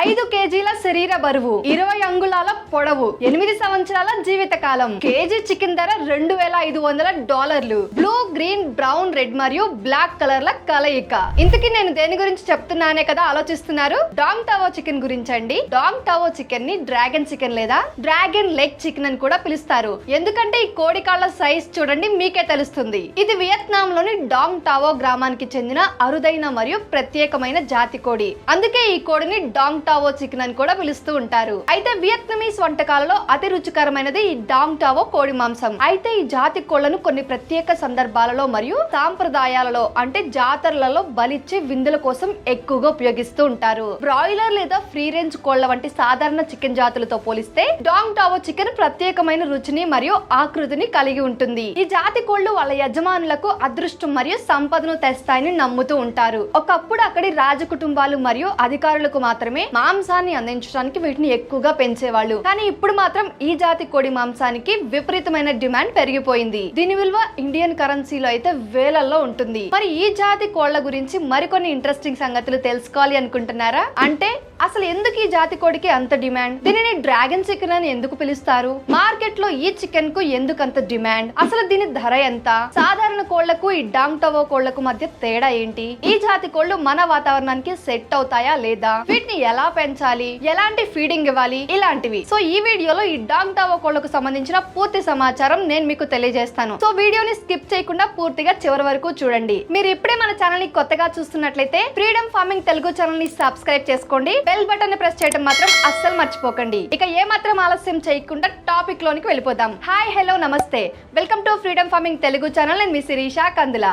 5 కేజీల శరీర బరువు, 20 అంగుళాల పొడవు, 8 సంవత్సరాల జీవిత కాలం. కేజీ చికెన్ ధర $2,500. బ్లూ, గ్రీన్, బ్రౌన్, రెడ్ మరియు బ్లాక్ కలర్ల కలయిక. ఇంతకీ నేను దేని గురించి చెప్తున్నానే కదా ఆలోచిస్తున్నారు? డాంగ్ టావో చికెన్ గురించి అండి. డాంగ్ టావో చికెన్ ని డ్రాగన్ చికెన్ లేదా డ్రాగన్ లెగ్ చికెన్ అని కూడా పిలుస్తారు. ఎందుకంటే ఈ కోడి కాళ్ళ సైజ్ చూడండి, మీకే తెలుస్తుంది. ఇది వియత్నాం లోని డాంగ్ టావో గ్రామానికి చెందిన అరుదైన మరియు ప్రత్యేకమైన జాతి కోడి. అందుకే ఈ కోడిని డాంగ్ టావో చికెన్ అని కూడా పిలుస్తూ ఉంటారు. అయితే వియత్నమీస్ వంటకాలలో అతి రుచికరమైనది ఈ డాంగ్ టావో కోడి మాంసం. అయితే ఈ జాతి కోళ్లను కొన్ని ప్రత్యేక సందర్భాలలో మరియు సాంప్రదాయాలలో అంటే జాతరలలో బలిచ్చి విందుల కోసం ఎక్కువగా ఉపయోగిస్తూ ఉంటారు. బ్రాయిలర్ లేదా ఫ్రీ రేంజ్ కోళ్ల వంటి సాధారణ చికెన్ జాతులతో పోలిస్తే డాంగ్ టావో చికెన్ ప్రత్యేకమైన రుచిని మరియు ఆకృతిని కలిగి ఉంటుంది. ఈ జాతి కోళ్లు వాళ్ళ యజమానులకు అదృష్టం మరియు సంపదను తెస్తాయని నమ్ముతూ ఉంటారు. ఒకప్పుడు అక్కడి రాజ కుటుంబాలు మరియు అధికారులకు మాత్రమే మాంసాన్ని అందించడానికి వీటిని ఎక్కువగా పెంచేవాళ్ళు. కానీ ఇప్పుడు మాత్రం ఈ జాతి కోడి మాంసానికి విపరీతమైన డిమాండ్ పెరిగిపోయింది. దీని విలువ ఇండియన్ కరెన్సీలో అయితే వేలల్లో ఉంటుంది. మరి ఈ జాతి కోళ్ల గురించి మరికొన్ని ఇంట్రెస్టింగ్ సంగతులు తెలుసుకోవాలి అనుకుంటున్నారా? అంటే అసలు ఎందుకు ఈ జాతి కోడికి అంత డిమాండ్? దీనిని డ్రాగన్ చికెన్ అని ఎందుకు పిలుస్తారు? మార్కెట్ లో ఈ చికెన్ కు ఎందుకు అంత డిమాండ్? అసలు దీని ధర ఎంత? సాధారణ కోళ్లకు ఈ డాంగ్ టావో కోళ్లకు మధ్య తేడా ఏంటి? ఈ జాతి కోళ్లు మన వాతావరణానికి సెట్ అవుతాయా లేదా? వీటిని ఎలా పెంచాలి? ఎలాంటి ఫీడింగ్ ఇవ్వాలి? ఇలాంటివి. సో ఈ వీడియోలో ఈ డాంగ్ టావో కోళ్లకు సంబంధించిన పూర్తి సమాచారం నేను మీకు తెలియజేస్తాను. సో వీడియోని స్కిప్ చేయకుండా పూర్తిగా చివరి వరకు చూడండి. మీరు ఇప్పుడే మన ఛానల్ ని కొత్తగా చూస్తున్నట్లయితే ఫ్రీడమ్ ఫార్మింగ్ తెలుగు ఛానల్ ని సబ్స్క్రైబ్ చేసుకోండి. బెల్ బటన్ ని ప్రెస్ చేయడం మాత్రం అస్సలు మర్చిపోకండి. ఇక ఏ మాత్రం ఆలస్యం చేయకుండా టాపిక్ లోనికి వెళ్ళిపోదాం. హాయ్, హలో, నమస్తే. Welcome to freedom farming Telugu channel. నేను మీ శిరీష కందుల.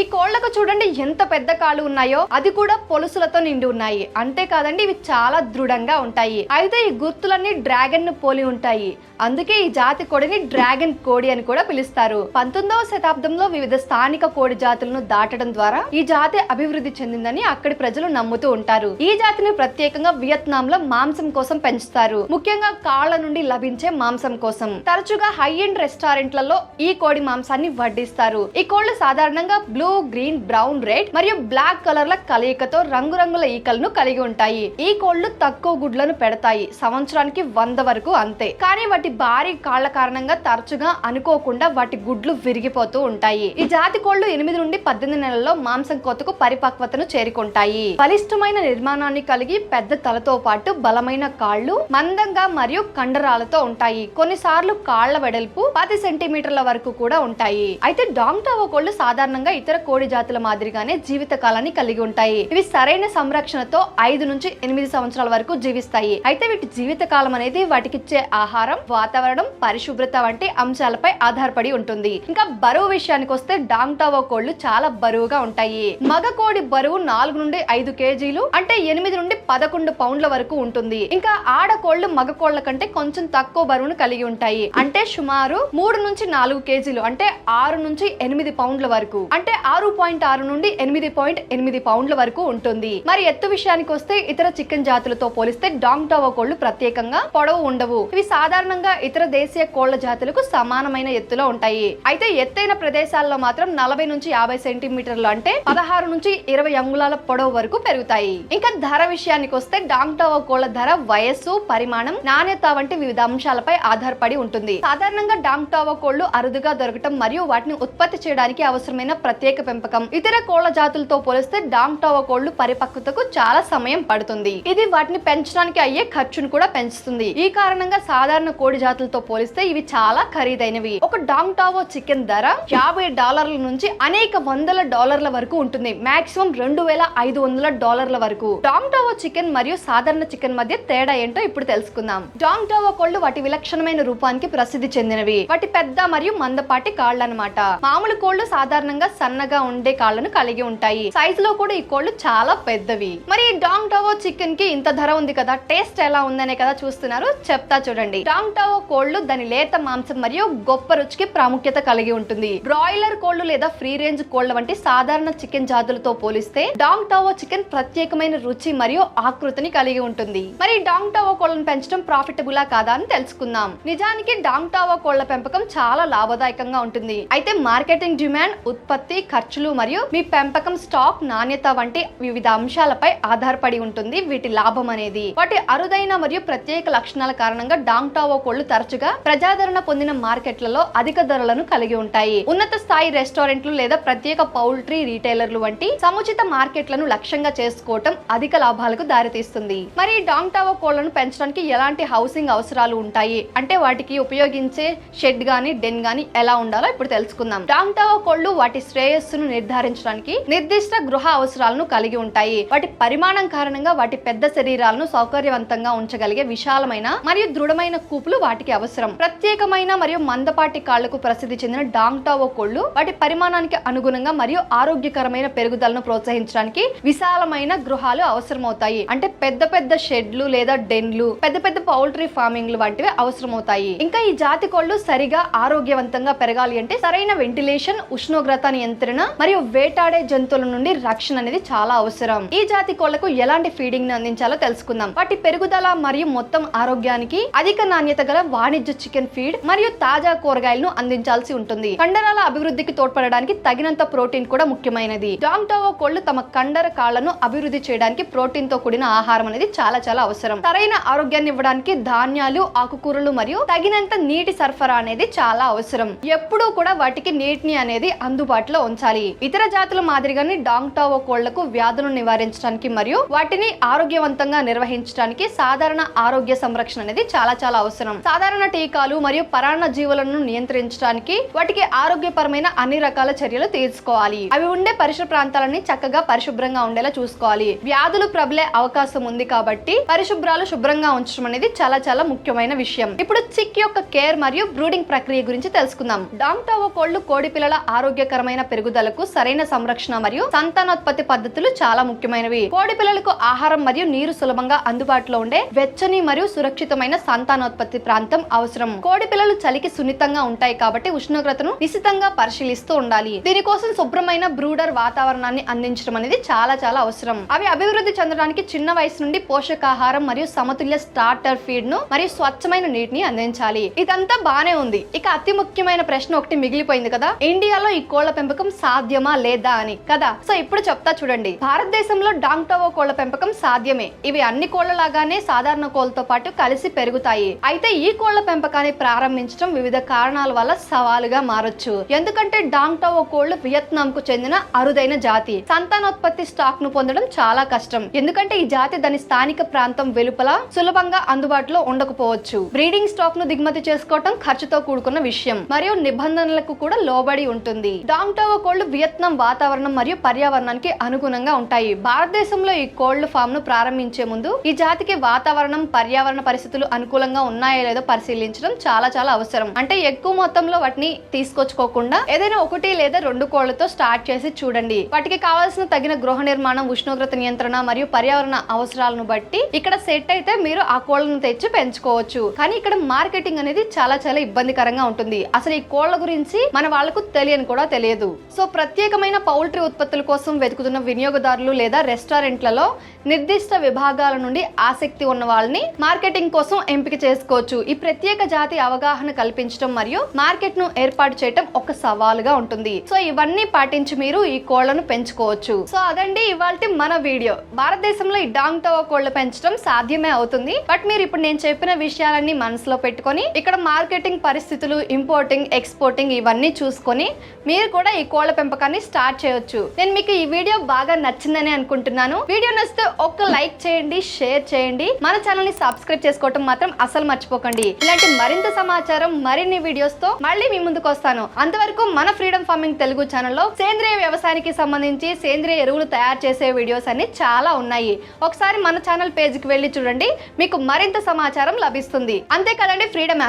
ఈ కోళ్లకు చూడండి ఎంత పెద్ద కాళ్ళు ఉన్నాయో, అది కూడా పొలుసులతో నిండి ఉన్నాయి. అంతేకాదండి, ఇవి చాలా దృఢంగా ఉంటాయి. అయితే ఈ గుర్తులన్నీ డ్రాగన్ ను పోలి ఉంటాయి. అందుకే ఈ జాతి కోడిని డ్రాగన్ కోడి అని కూడా పిలుస్తారు. 19వ శతాబ్దంలో వివిధ స్థానిక కోడి జాతులను దాటడం ద్వారా ఈ జాతి అభివృద్ధి చెందిందని అక్కడి ప్రజలు నమ్ముతూ ఉంటారు. ఈ జాతిని ప్రత్యేకంగా వియత్నాం లో మాంసం కోసం పెంచుతారు. ముఖ్యంగా కాళ్ల నుండి లభించే మాంసం కోసం. తరచుగా హై ఎండ్ రెస్టారెంట్లలో ఈ కోడి మాంసాన్ని వడ్డిస్తారు. ఈ కోళ్లు సాధారణంగా బ్లూ, గ్రీన్, బ్రౌన్, రెడ్ మరియు బ్లాక్ కలర్ల కలయికతో రంగురంగుల ఈకలను కలిగి ఉంటాయి. ఈ కోళ్లు తక్కువ గుడ్లను పెడతాయి. సంవత్సరానికి 100 వరకు అంతే. కానీ వాటి భారీ కాళ్ల కారణంగా తరచుగా అనుకోకుండా వాటి గుడ్లు విరిగిపోతూ ఉంటాయి. ఈ జాతి కోళ్లు 8 నుండి 18 నెలల్లో మాంసం కోతకు పరిపక్వతను చేరుకుంటాయి. బలిష్టమైన నిర్మాణాన్ని కలిగి పెద్ద తలతో పాటు బలమైన కాళ్లు, మందంగా మరియు కండరాలతో ఉంటాయి. కొన్నిసార్లు కాళ్ల వెడల్పు 10 సెంటీమీటర్ల వరకు కూడా ఉంటాయి. అయితే డాంగ్ టావో కోళ్లు సాధారణంగా ఇతర కోడి జాతుల మాదిరిగానే జీవిత కాలాన్ని కలిగి ఉంటాయి. ఇవి సరైన సంరక్షణతో 5 నుంచి 8 సంవత్సరాల వరకు జీవిస్తాయి. అయితే వీటి జీవిత కాలం అనేది వాటికిచ్చే ఆహారం, వాతావరణం, పరిశుభ్రత వంటి అంశాలపై ఆధారపడి ఉంటుంది. ఇంకా బరువు విషయానికి వస్తే డాంగ్ టావో కోళ్లు చాలా బరువుగా ఉంటాయి. మగ కోడి బరువు 4 నుండి 5 కేజీలు అంటే 8 నుండి 11 పౌండ్ల వరకు ఉంటుంది. ఇంకా ఆడ కోళ్లు మగ కోళ్ల కంటే కొంచెం తక్కువ బరువును కలిగి ఉంటాయి. అంటే సుమారు 3 నుంచి 4 కేజీలు అంటే 6 నుంచి 8 పౌండ్ల వరకు అంటే 6.6 నుండి 8.8 పౌండ్ల వరకు ఉంటుంది. మరి ఎత్తు విషయానికి వస్తే ఇతర చికెన్ జాతులతో పోలిస్తే డాంగ్ టావో కోళ్లు ప్రత్యేకంగా పొడవు ఉండవు. ఇవి సాధారణంగా ఇతర దేశీయ కోళ్ల జాతులకు సమానమైన ఎత్తులో ఉంటాయి. అయితే ఎత్తైన ప్రదేశాల్లో మాత్రం 40 నుంచి 50 సెంటీమీటర్లు అంటే 16 నుంచి 20 అంగుళాల పొడవు వరకు పెరుగుతాయి. ఇంకా ధర విషయానికి వస్తే డాంగ్ టావో కోళ్ల ధర వయస్సు, పరిమాణం, నాణ్యత వంటి వివిధ అంశాలపై ఆధారపడి ఉంటుంది. సాధారణంగా డాంగ్ టావో కోళ్లు అరుదుగా దొరకటం మరియు వాటిని ఉత్పత్తి చేయడానికి అవసరమైన ప్రత్యేక పెంపకం ఇతర కోళ్ల జాతులతో పోలిస్తే డాంగ్ టావో కోళ్లు పరిపక్వతకు చాలా సమయం పడుతుంది. ఇది వాటిని పెంచడానికి అయ్యే ఖర్చును కూడా పెంచుతుంది. ఈ కారణంగా సాధారణ కోడి జాతులతో పోలిస్తే ఇవి చాలా ఖరీదైనవి. ఒక డాంగ్ టావో చికెన్ ధర $50 నుంచి అనేక $100 వరకు ఉంటుంది. మాక్సిమం $2,500 వరకు. డాంగ్ టావో చికెన్ మరియు సాధారణ చికెన్ మధ్య తేడా ఏంటో ఇప్పుడు తెలుసుకుందాం. డాంగ్ టావో కోళ్లు వాటి విలక్షణమైన రూపానికి ప్రసిద్ధి చెందినవి. వాటి పెద్ద మరియు మందపాటి కాళ్ళు అన్నమాట. మామూలు కోళ్లు సాధారణంగా సన్నగా ఉండే ఉండే కాళ్లను కలిగి ఉంటాయి. సైజులో కూడా ఈ కోళ్లు చాలా పెద్దవి. మరి ఈ డాంగ్ టావో చికెన్ కి ఇంత ధర ఉంది కదా, టేస్ట్ ఎలా ఉందనే కదా చూస్తున్నారు. చెప్తా చూడండి. డాంగ్ టావో కోళ్లు దాని లేత మాంసం మరియు గొప్ప రుచికి ప్రాముఖ్యత కలిగి ఉంటుంది. బ్రాయిలర్ కోళ్లు లేదా ఫ్రీ రేంజ్ కోళ్ల వంటి సాధారణ చికెన్ జాతులతో పోలిస్తే డాంగ్ టావో చికెన్ ప్రత్యేకమైన రుచి మరియు ఆకృతిని కలిగి ఉంటుంది. మరి డాంగ్ టావో కోళ్లను పెంచడం ప్రాఫిటబులా కాదా అని తెలుసుకుందాం. నిజానికి డాంగ్ టావో కోళ్ల పెంపకం చాలా లాభదాయకంగా ఉంటుంది. అయితే మార్కెటింగ్ డిమాండ్, ఉత్పత్తి ఖర్చులు మరియు మీ పెంపకం స్టాక్ నాణ్యత వంటి వివిధ అంశాలపై ఆధారపడి ఉంటుంది వీటి లాభం అనేది. వాటి అరుదైన మరియు ప్రత్యేక లక్షణాల కారణంగా డాంగ్ టావో కోళ్లు తరచుగా ప్రజాదరణ పొందిన మార్కెట్లలో అధిక ధరలను కలిగి ఉంటాయి. ఉన్నత స్థాయి రెస్టారెంట్లు లేదా ప్రత్యేక పౌల్ట్రీ రీటైలర్లు వంటి సముచిత మార్కెట్లను లక్ష్యంగా చేసుకోవటం అధిక లాభాలకు దారితీస్తుంది. మరి డాంగ్ టావో కోళ్లను పెంచడానికి ఎలాంటి హౌసింగ్ అవసరాలు ఉంటాయి అంటే వాటికి ఉపయోగించే షెడ్ గానీ డెన్ గానీ ఎలా ఉండాలో ఇప్పుడు తెలుసుకుందాం. డాంగ్ టావో కోళ్లు వాటి శ్రేయస్సును నిర్ధారించడానికి నిర్దిష్ట గృహ అవసరాలను కలిగి ఉంటాయి. వాటి పరిమాణం కారణంగా వాటి పెద్ద శరీరాలను సౌకర్యవంతంగా ఉంచగలిగే విశాలమైన మరియు దృఢమైన కూపులు వాటికి అవసరం. ప్రత్యేకమైన మరియు మందపాటి కాళ్లకు ప్రసిద్ధి చెందిన డాంగ్ టావో కోళ్లు వాటి పరిమాణానికి అనుగుణంగా మరియు ఆరోగ్యకరమైన పెరుగుదలను ప్రోత్సహించడానికి విశాలమైన గృహాలు అవసరమవుతాయి. అంటే పెద్ద పెద్ద షెడ్లు లేదా డెన్లు, పెద్ద పెద్ద పౌల్ట్రీ ఫార్మింగ్లు వంటివి అవసరమవుతాయి. ఇంకా ఈ జాతి కోళ్లు సరిగా ఆరోగ్యవంతంగా పెరగాలి అంటే సరైన వెంటిలేషన్, ఉష్ణోగ్రత నియంత్రణ మరియు వేటాడే జంతువుల నుండి రక్షణ అనేది చాలా అవసరం. ఈ జాతి కోళ్లకు ఎలాంటి ఫీడింగ్ ని అందించాలో తెలుసుకుందాం. వాటి పెరుగుదల మరియు మొత్తం ఆరోగ్యానికి అధిక నాణ్యత గల వాణిజ్య చికెన్ ఫీడ్ మరియు తాజా కూరగాయలను అందించాల్సి ఉంటుంది. కండరాల అభివృద్ధికి తోడ్పడడానికి తగినంత ప్రోటీన్ కూడా ముఖ్యమైనది. డాంగ్ టావో కోళ్లు తమ కండర కాళ్లను అభివృద్ధి చేయడానికి ప్రోటీన్ తో కూడిన ఆహారం అనేది చాలా అవసరం. సరైన ఆరోగ్యాన్ని ఇవ్వడానికి ధాన్యాలు, ఆకుకూరలు మరియు తగినంత నీటి సరఫరా అనేది చాలా అవసరం. ఎప్పుడూ కూడా వాటికి నీటిని అనేది అందుబాటులో ఉంచాలి. ఇతర జాతుల మాదిరిగానే డాంగ్ టావో కోళ్లకు వ్యాధులను నివారించడానికి మరియు వాటిని ఆరోగ్యవంతంగా నిర్వహించడానికి సాధారణ ఆరోగ్య సంరక్షణ అనేది చాలా అవసరం. సాధారణ టీకాలు మరియు పరాన్న జీవులను నియంత్రించడానికి వాటికి ఆరోగ్యపరమైన అన్ని రకాల చర్యలు తీసుకోవాలి. అవి ఉండే పరిసర ప్రాంతాలని చక్కగా పరిశుభ్రంగా ఉండేలా చూసుకోవాలి. వ్యాధులు ప్రబలే అవకాశం ఉంది కాబట్టి పరిశుభ్రాలు శుభ్రంగా ఉంచడం అనేది చాలా ముఖ్యమైన విషయం. ఇప్పుడు చిక్ యొక్క కేర్ మరియు బ్రూడింగ్ ప్రక్రియ గురించి తెలుసుకుందాం. డాంగ్ టావో కోళ్లు కోడి పిల్లల ఆరోగ్యకరమైన పెరుగుదలకు సరైన సంరక్షణ మరియు సంతానోత్పత్తి పద్ధతులు చాలా ముఖ్యమైనవి. కోడి పిల్లలకు ఆహారం మరియు నీరు సులభంగా అందుబాటులో ఉండే వెచ్చని మరియు సురక్షితమైన సంతానోత్పత్తి ప్రాంతం అవసరం. కోడి పిల్లలు చలికి సున్నితంగా ఉంటాయి కాబట్టి ఉష్ణోగ్రతను నిశితంగా పరిశీలిస్తూ ఉండాలి. దీనికోసం శుభ్రమైన బ్రూడర్ వాతావరణాన్ని అందించడం అనేది చాలా అవసరం. అవి అభివృద్ధి చెందడానికి చిన్న వయసు నుండి పోషకాహారం మరియు సమతుల్య స్టార్టర్ ఫీడ్ ను మరియు స్వచ్ఛమైన నీటిని అందించాలి. ఇదంతా బానే ఉంది. ఇక అతి ముఖ్యమైన ప్రశ్న ఒకటి మిగిలిపోయింది కదా, ఇండియాలో ఈ కోళ్ల పెంపకం సాధ్యమా లేదా అని కదా. సో ఇప్పుడు చెప్తా చూడండి. భారతదేశంలో డాంగ్ టావో కోళ్ల పెంపకం సాధ్యమే. ఇవి అన్ని కోళ్ల లాగానే సాధారణ కోళ్లతో పాటు కలిసి పెరుగుతాయి. అయితే ఈ కోళ్ల పెంపకాన్ని ప్రారంభించడం వివిధ కారణాల వల్ల సవాలుగా మారొచ్చు. ఎందుకంటే డాంగ్ టావో కోళ్లు వియత్నాం కు చెందిన అరుదైన జాతి. సంతానోత్పత్తి స్టాక్ ను పొందడం చాలా కష్టం. ఎందుకంటే ఈ జాతి దాని స్థానిక ప్రాంతం వెలుపల సులభంగా అందుబాటులో ఉండకపోవచ్చు. బ్రీడింగ్ స్టాక్ ను దిగుమతి చేసుకోవటం ఖర్చుతో కూడుకున్న విషయం మరియు నిబంధనలకు కూడా లోబడి ఉంటుంది. డాంగ్ టావో కోళ్లు వియత్నాం వాతావరణం మరియు పర్యావరణానికి అనుగుణంగా ఉంటాయి. భారతదేశంలో ఈ కోళ్ల ఫామ్ ను ప్రారంభించే ముందు ఈ జాతికి వాతావరణం, పర్యావరణ పరిస్థితులు అనుకూలంగా ఉన్నాయో లేదో పరిశీలించడం చాలా అవసరం. అంటే ఎక్కువ మొత్తంలో వాటిని తీసుకొచ్చుకోకుండా ఏదైనా 1 లేదా 2 కోళ్లతో స్టార్ట్ చేసి చూడండి. వాటికి కావాల్సిన తగిన గృహ నిర్మాణం, ఉష్ణోగ్రత నియంత్రణ మరియు పర్యావరణ అవసరాలను బట్టి ఇక్కడ సెట్ అయితే మీరు ఆ కోళ్లను తెచ్చి పెంచుకోవచ్చు. కానీ ఇక్కడ మార్కెటింగ్ అనేది చాలా ఇబ్బందికరంగా ఉంటుంది. అసలు ఈ కోళ్ల గురించి మన వాళ్లకు తెలియదు. సో ప్రత్యేకమైన పౌల్ట్రీ ఉత్పత్తుల కోసం వెతుకుతున్న వినియోగదారులు లేదా రెస్టారెంట్లలో నిర్దిష్ట విభాగాల నుండి ఆసక్తి ఉన్న వాళ్ళని మార్కెటింగ్ కోసం ఎంపిక చేసుకోవచ్చు. ఈ ప్రత్యేక జాతి అవగాహన కల్పించడం మరియు మార్కెట్ ను ఏర్పాటు చేయడం ఒక సవాలుగా ఉంటుంది. సో ఇవన్నీ పాటించి మీరు ఈ కోళ్లను పెంచుకోవచ్చు. సో అదండి ఇవాల్టి మన వీడియో. భారతదేశంలో ఈ డాంగ్ టావో కోళ్లు పెంచడం సాధ్యమే అవుతుంది. బట్ మీరు ఇప్పుడు నేను చెప్పిన విషయాలన్నీ మనసులో పెట్టుకొని ఇక్కడ మార్కెటింగ్ పరిస్థితులు, ఇంపోర్టింగ్, ఎక్స్పోర్టింగ్ ఇవన్నీ చూసుకొని మీరు కూడా ఈ కోళ్ల పెంపకాన్ని స్టార్ట్ చేయొచ్చు. నేను మీకు ఈ వీడియో బాగా నచ్చిందని అనుకుంటున్నాను. వీడియో నచ్చితే ఒక్క లైక్ చేయండి, షేర్ చేయండి. మన ఛానల్ ని సబ్స్క్రైబ్ చేసుకోవడం మాత్రం అసలు మర్చిపోకండి. ఇలాంటి మరింత సమాచారం, మరిన్ని వీడియోస్ తో మళ్ళీ మీ ముందుకు వస్తాను. అంతవరకు మన ఫ్రీడమ్ ఫార్మింగ్ తెలుగు ఛానల్లో సేంద్రియ వ్యవసాయానికి సంబంధించి సేంద్రియ ఎరువులు తయారు చేసే వీడియోస్ అన్ని చాలా ఉన్నాయి. ఒకసారి మన ఛానల్ పేజ్ కి వెళ్ళి చూడండి, మీకు మరింత సమాచారం లభిస్తుంది. అంతే కదండి, ఫ్రీడమ్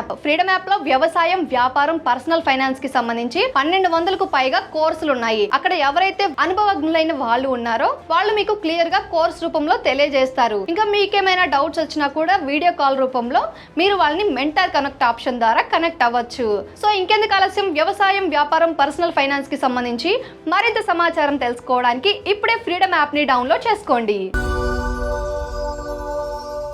యాప్ లో వ్యవసాయం, వ్యాపారం, పర్సనల్ ఫైనాన్స్ కి సంబంధించి 1200కు పైగా కోర్సులు ఉన్నాయి. ఉన్నాయి. అక్కడ ఎవరైతే అనుభవజ్ఞులైన వాళ్ళు ఉన్నారో వాళ్ళు మీకు క్లియర్ గా కోర్స్ రూపంలో తెలియజేస్తారు. ఇంకా మీకేమైనా డౌట్స్ వచ్చినా కూడా వీడియో కాల్ రూపంలో మీరు వాళ్ళని మెంటర్ కనెక్ట్ ఆప్షన్ ద్వారా కనెక్ట్ అవ్వచ్చు. సో ఇంకెందుకు ఆలస్యం, వ్యవసాయం, వ్యాపారం, పర్సనల్ ఫైనాన్స్ కి సంబంధించి మరింత సమాచారం తెలుసుకోవడానికి ఇప్పుడే ఫ్రీడమ్ యాప్ ని డౌన్లోడ్ చేసుకోండి.